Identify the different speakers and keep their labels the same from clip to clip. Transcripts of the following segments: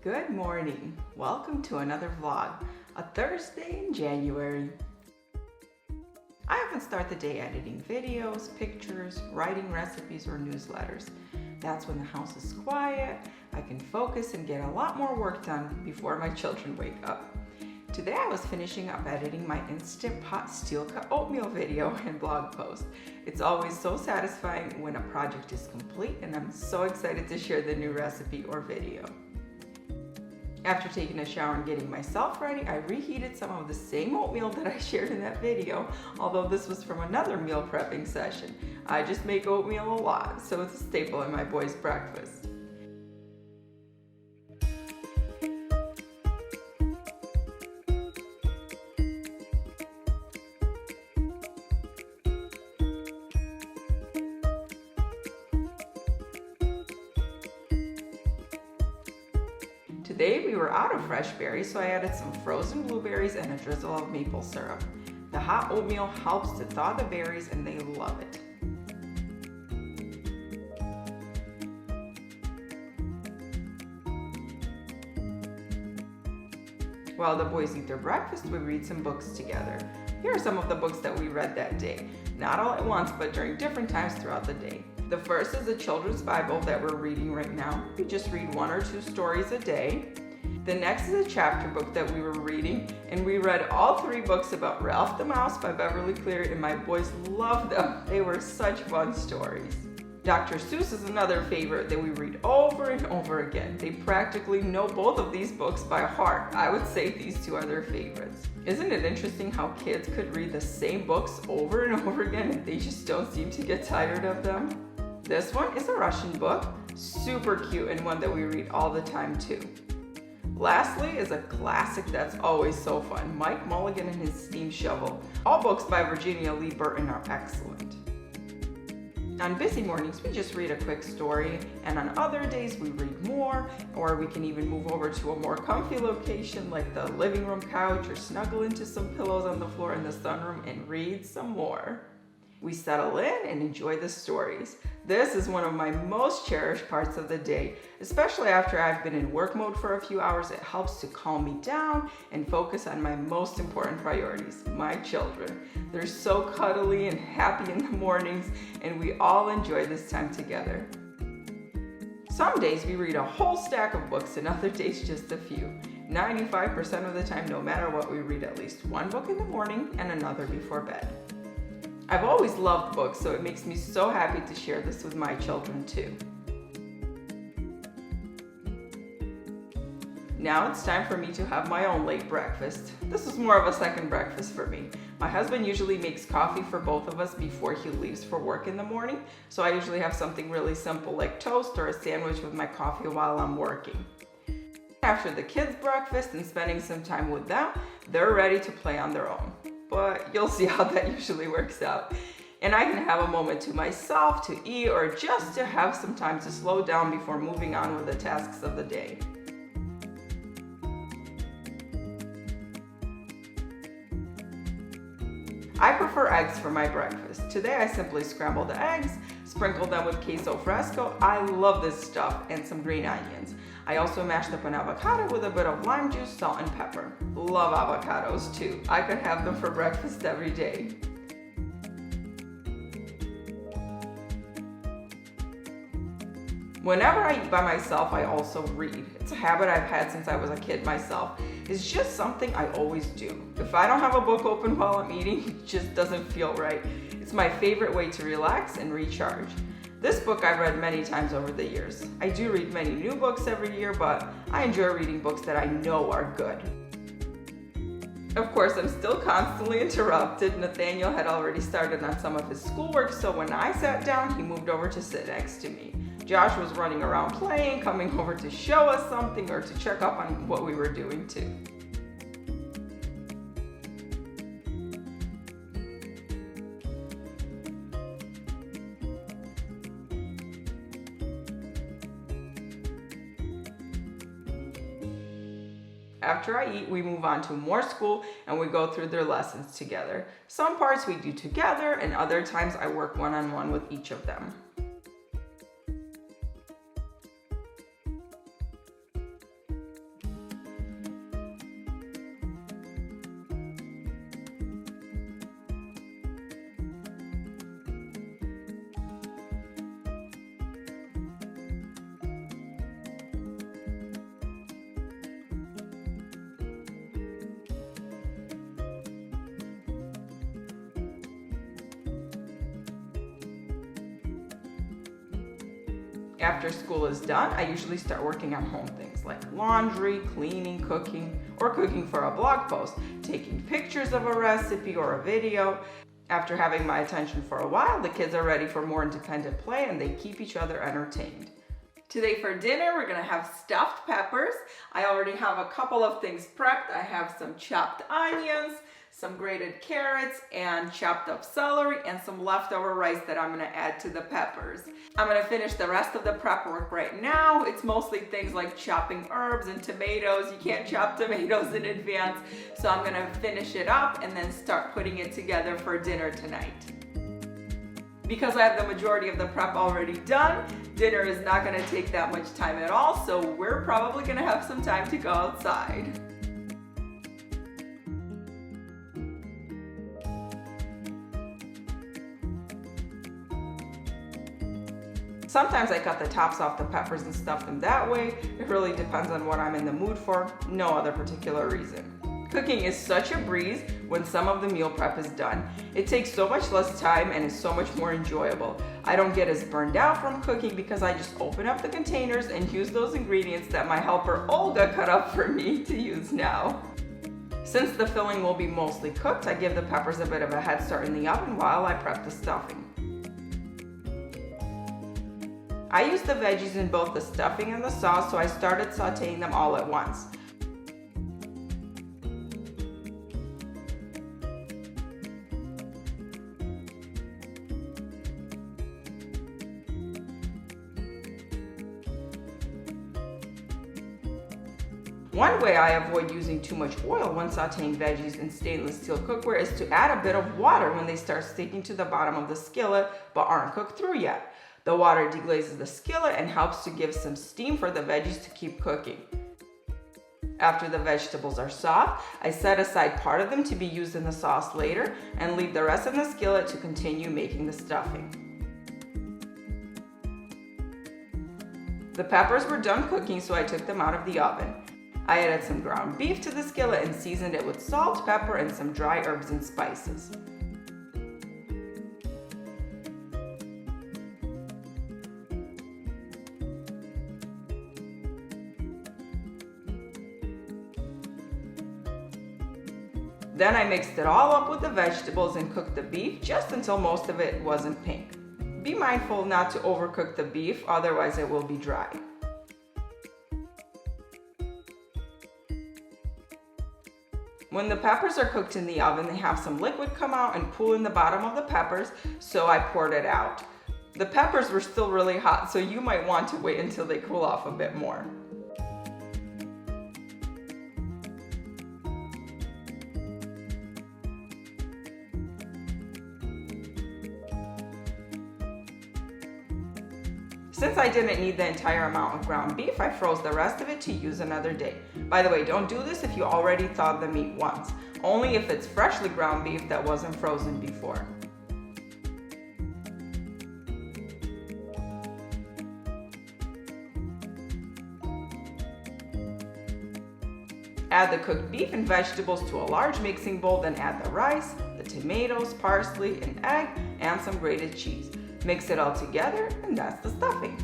Speaker 1: Good morning. Welcome to another vlog, a Thursday in January. I often start the day editing videos, pictures, writing recipes, or newsletters. That's when the house is quiet, I can focus and get a lot more work done before my children wake up. Today I was finishing up editing my Instant Pot steel cut oatmeal video and blog post. It's always so satisfying when a project is complete, and I'm so excited to share the new recipe or video. After taking a shower and getting myself ready, I reheated some of the same oatmeal that I shared in that video, although this was from another meal prepping session. I just make oatmeal a lot, so it's a staple in my boys' breakfast. Today we were out of fresh berries, so I added some frozen blueberries and a drizzle of maple syrup. The hot oatmeal helps to thaw the berries and they love it. While the boys eat their breakfast, we read some books together. Here are some of the books that we read that day. Not all at once, but during different times throughout the day. The first is a children's Bible that we're reading right now. We just read 1 or 2 stories a day. The next is a chapter book that we were reading, and we read all 3 books about Ralph the Mouse by Beverly Cleary, and my boys loved them. They were such fun stories. Dr. Seuss is another favorite that we read over and over again. They practically know both of these books by heart. I would say these 2 are their favorites. Isn't it interesting how kids could read the same books over and over again and they just don't seem to get tired of them? This one is a Russian book, super cute, and one that we read all the time too. Lastly is a classic that's always so fun, Mike Mulligan and his Steam Shovel. All books by Virginia Lee Burton are excellent. On busy mornings, we just read a quick story, and on other days we read more, or we can even move over to a more comfy location like the living room couch, or snuggle into some pillows on the floor in the sunroom and read some more. We settle in and enjoy the stories. This is one of my most cherished parts of the day, especially after I've been in work mode for a few hours. It helps to calm me down and focus on my most important priorities, my children. They're so cuddly and happy in the mornings, and we all enjoy this time together. Some days we read a whole stack of books, and other days just a few. 95% of the time, no matter what, we read at least 1 book in the morning and another before bed. I've always loved books, so it makes me so happy to share this with my children too. Now it's time for me to have my own late breakfast. This is more of a second breakfast for me. My husband usually makes coffee for both of us before he leaves for work in the morning, so I usually have something really simple like toast or a sandwich with my coffee while I'm working. After the kids' breakfast and spending some time with them, they're ready to play on their own. But you'll see how that usually works out. And I can have a moment to myself to eat, or just to have some time to slow down before moving on with the tasks of the day. I prefer eggs for my breakfast. Today I simply scrambled the eggs, sprinkled them with queso fresco. I love this stuff, and some green onions. I also mashed up an avocado with a bit of lime juice, salt, and pepper. Love avocados too. I could have them for breakfast every day. Whenever I eat by myself, I also read. It's a habit I've had since I was a kid myself. It's just something I always do. If I don't have a book open while I'm eating, it just doesn't feel right. It's my favorite way to relax and recharge. This book I've read many times over the years. I do read many new books every year, but I enjoy reading books that I know are good. Of course, I'm still constantly interrupted. Nathaniel had already started on some of his schoolwork, so when I sat down, he moved over to sit next to me. Josh was running around playing, coming over to show us something or to check up on what we were doing too. After I eat, we move on to more school and we go through their lessons together. Some parts we do together, and other times I work one-on-one with each of them. After school is done, I usually start working on home things like laundry, cleaning, cooking, or cooking for a blog post, taking pictures of a recipe or a video. After having my attention for a while, the kids are ready for more independent play and they keep each other entertained. Today for dinner, we're gonna have stuffed peppers. I already have a couple of things prepped. I have some chopped onions, some grated carrots, and chopped up celery, and some leftover rice that I'm gonna add to the peppers. I'm gonna finish the rest of the prep work right now. It's mostly things like chopping herbs and tomatoes. You can't chop tomatoes in advance, so I'm gonna finish it up and then start putting it together for dinner tonight. Because I have the majority of the prep already done, dinner is not gonna take that much time at all, so we're probably gonna have some time to go outside. Sometimes I cut the tops off the peppers and stuff them that way. It really depends on what I'm in the mood for, no other particular reason. Cooking is such a breeze when some of the meal prep is done. It takes so much less time and is so much more enjoyable. I don't get as burned out from cooking because I just open up the containers and use those ingredients that my helper Olga cut up for me to use now. Since the filling will be mostly cooked, I give the peppers a bit of a head start in the oven while I prep the stuffing. I use the veggies in both the stuffing and the sauce, so I started sauteing them all at once. One way I avoid using too much oil when sauteing veggies in stainless steel cookware is to add a bit of water when they start sticking to the bottom of the skillet but aren't cooked through yet. The water deglazes the skillet and helps to give some steam for the veggies to keep cooking. After the vegetables are soft, I set aside part of them to be used in the sauce later and leave the rest in the skillet to continue making the stuffing. The peppers were done cooking, so I took them out of the oven. I added some ground beef to the skillet and seasoned it with salt, pepper, and some dry herbs and spices. Then I mixed it all up with the vegetables and cooked the beef just until most of it wasn't pink. Be mindful not to overcook the beef, otherwise it will be dry. When the peppers are cooked in the oven, they have some liquid come out and pool in the bottom of the peppers, so I poured it out. The peppers were still really hot, so you might want to wait until they cool off a bit more. Since I didn't need the entire amount of ground beef, I froze the rest of it to use another day. By the way, don't do this if you already thawed the meat once, only if it's freshly ground beef that wasn't frozen before. Add the cooked beef and vegetables to a large mixing bowl, then add the rice, the tomatoes, parsley, an egg, and some grated cheese. Mix it all together, and that's the stuffing.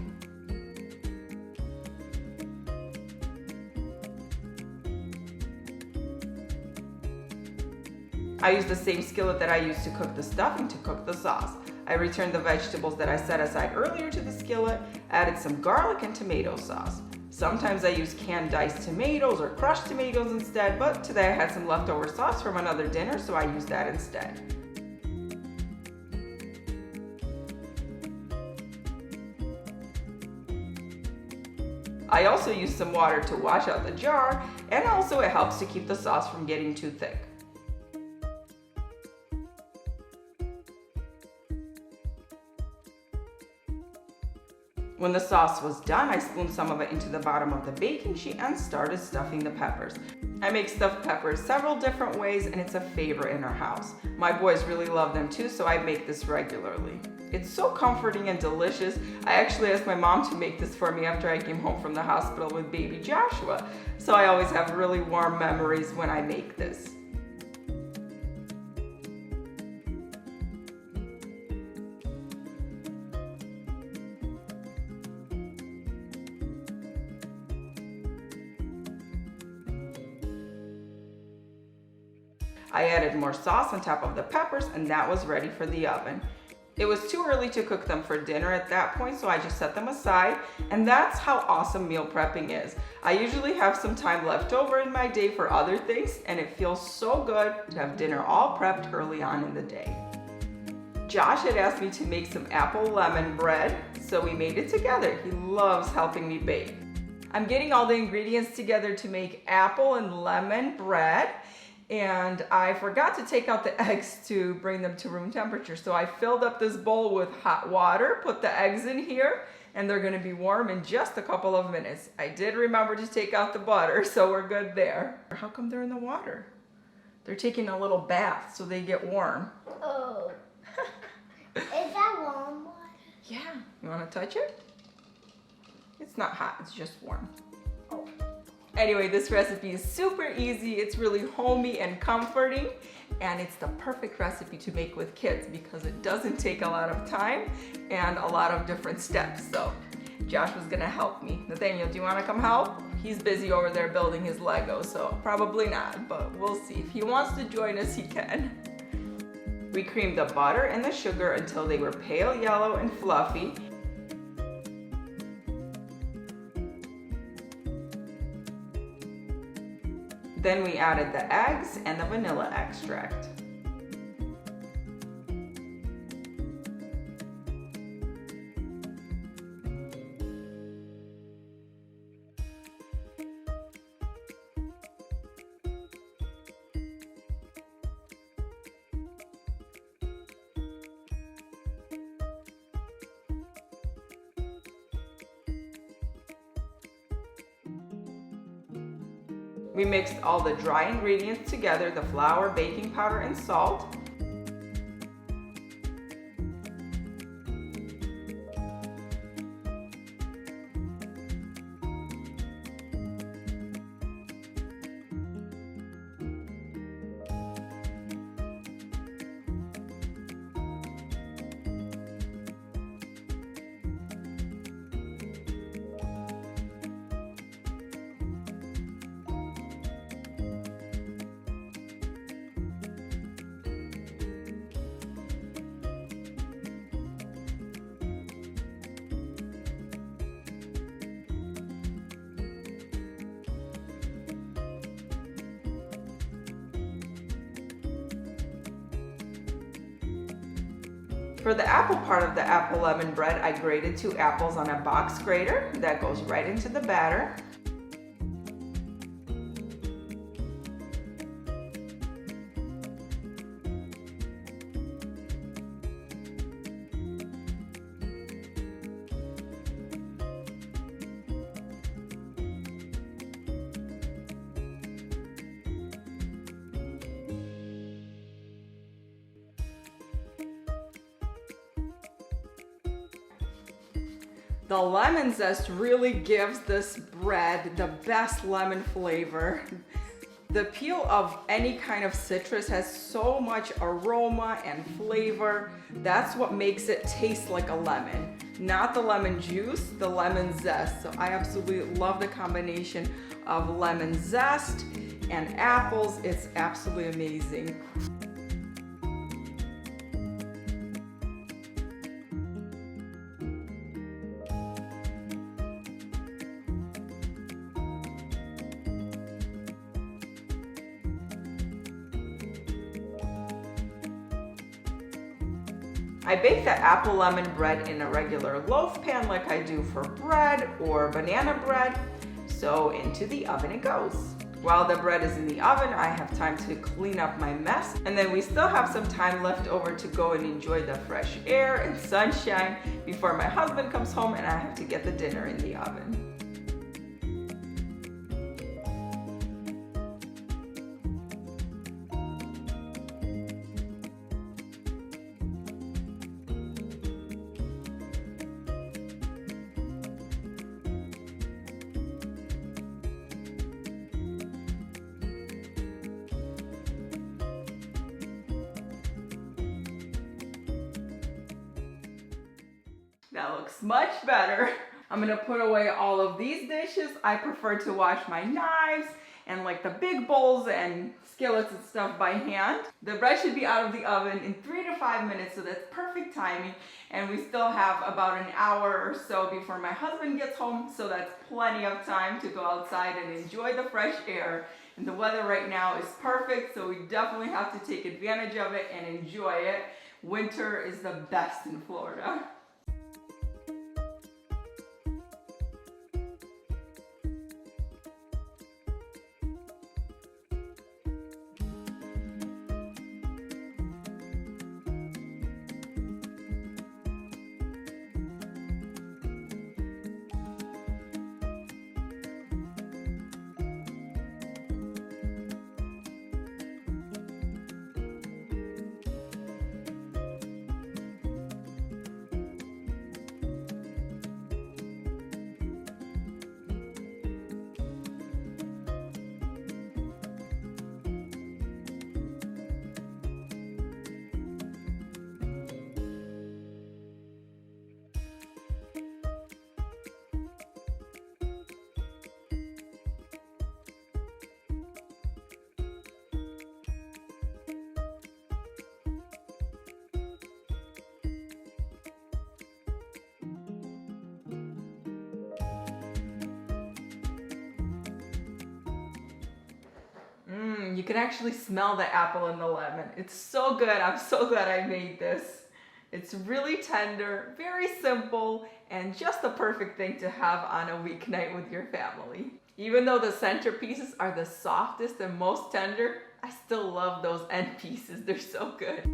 Speaker 1: I used the same skillet that I used to cook the stuffing to cook the sauce. I returned the vegetables that I set aside earlier to the skillet, added some garlic and tomato sauce. Sometimes I use canned diced tomatoes or crushed tomatoes instead, but today I had some leftover sauce from another dinner, so I used that instead. I also use some water to wash out the jar, and also it helps to keep the sauce from getting too thick. When the sauce was done, I spooned some of it into the bottom of the baking sheet and started stuffing the peppers. I make stuffed peppers several different ways, and it's a favorite in our house. My boys really love them too, so I make this regularly. It's so comforting and delicious. I actually asked my mom to make this for me after I came home from the hospital with baby Joshua, so I always have really warm memories when I make this. I added more sauce on top of the peppers, and that was ready for the oven. It was too early to cook them for dinner at that point, so I just set them aside, and that's how awesome meal prepping is. I usually have some time left over in my day for other things, and it feels so good to have dinner all prepped early on in the day. Josh had asked me to make some apple lemon bread, so we made it together. He loves helping me bake. I'm getting all the ingredients together to make apple and lemon bread, and I forgot to take out the eggs to bring them to room temperature. So I filled up this bowl with hot water, put the eggs in here, and they're gonna be warm in just a couple of minutes. I did remember to take out the butter, so we're good there. How come they're in the water? They're taking a little bath so they get warm.
Speaker 2: Oh. Is that warm water?
Speaker 1: Yeah. You wanna touch it? It's not hot, it's just warm.
Speaker 2: Oh.
Speaker 1: Anyway, this recipe is super easy. It's really homey and comforting, and it's the perfect recipe to make with kids because it doesn't take a lot of time and a lot of different steps. So Josh was gonna help me. Nathaniel, do you wanna come help? He's busy over there building his Lego, so probably not, but we'll see. If he wants to join us, he can. We creamed the butter and the sugar until they were pale yellow and fluffy. Then we added the eggs and the vanilla extract. We mixed all the dry ingredients together, the flour, baking powder, and salt. For the apple part of the apple lemon bread, I grated 2 apples on a box grater. That goes right into the batter. The lemon zest really gives this bread the best lemon flavor. The peel of any kind of citrus has so much aroma and flavor. That's what makes it taste like a lemon. Not the lemon juice, the lemon zest. So I absolutely love the combination of lemon zest and apples. It's absolutely amazing. I bake the apple lemon bread in a regular loaf pan like I do for bread or banana bread. So into the oven it goes. While the bread is in the oven, I have time to clean up my mess, and then we still have some time left over to go and enjoy the fresh air and sunshine before my husband comes home and I have to get the dinner in the oven. That looks much better. I'm gonna put away all of these dishes. I prefer to wash my knives and like the big bowls and skillets and stuff by hand. The bread should be out of the oven in 3 to 5 minutes, so that's perfect timing. And we still have about an hour or so before my husband gets home, so that's plenty of time to go outside and enjoy the fresh air. And the weather right now is perfect, so we definitely have to take advantage of it and enjoy it. Winter is the best in Florida. You can actually smell the apple and the lemon. It's so good. I'm so glad I made this. It's really tender, very simple, and just the perfect thing to have on a weeknight with your family. Even though the center pieces are the softest and most tender, I still love those end pieces. They're so good.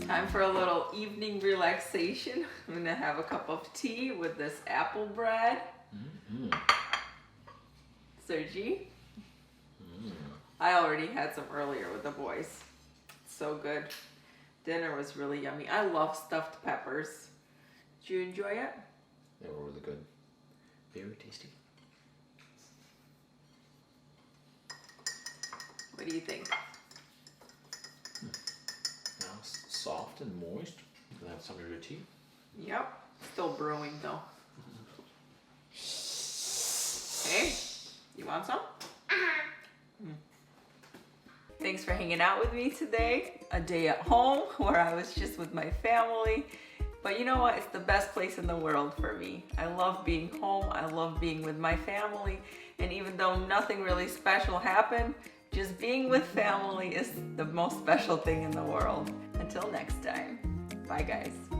Speaker 1: Time for a little evening relaxation. I'm gonna have a cup of tea with this apple bread. Sergi? I already had some earlier with the boys. So good. Dinner was really yummy. I love stuffed peppers. Did you enjoy it?
Speaker 3: They were really good. Very tasty.
Speaker 1: What do you think?
Speaker 3: Now it's soft and moist. You can have some of your tea.
Speaker 1: Yep. Still brewing though. Hey, you want some? Thanks for hanging out with me today. A day at home where I was just with my family. But you know what? It's the best place in the world for me. I love being home. I love being with my family. And even though nothing really special happened, just being with family is the most special thing in the world. Until next time. Bye guys.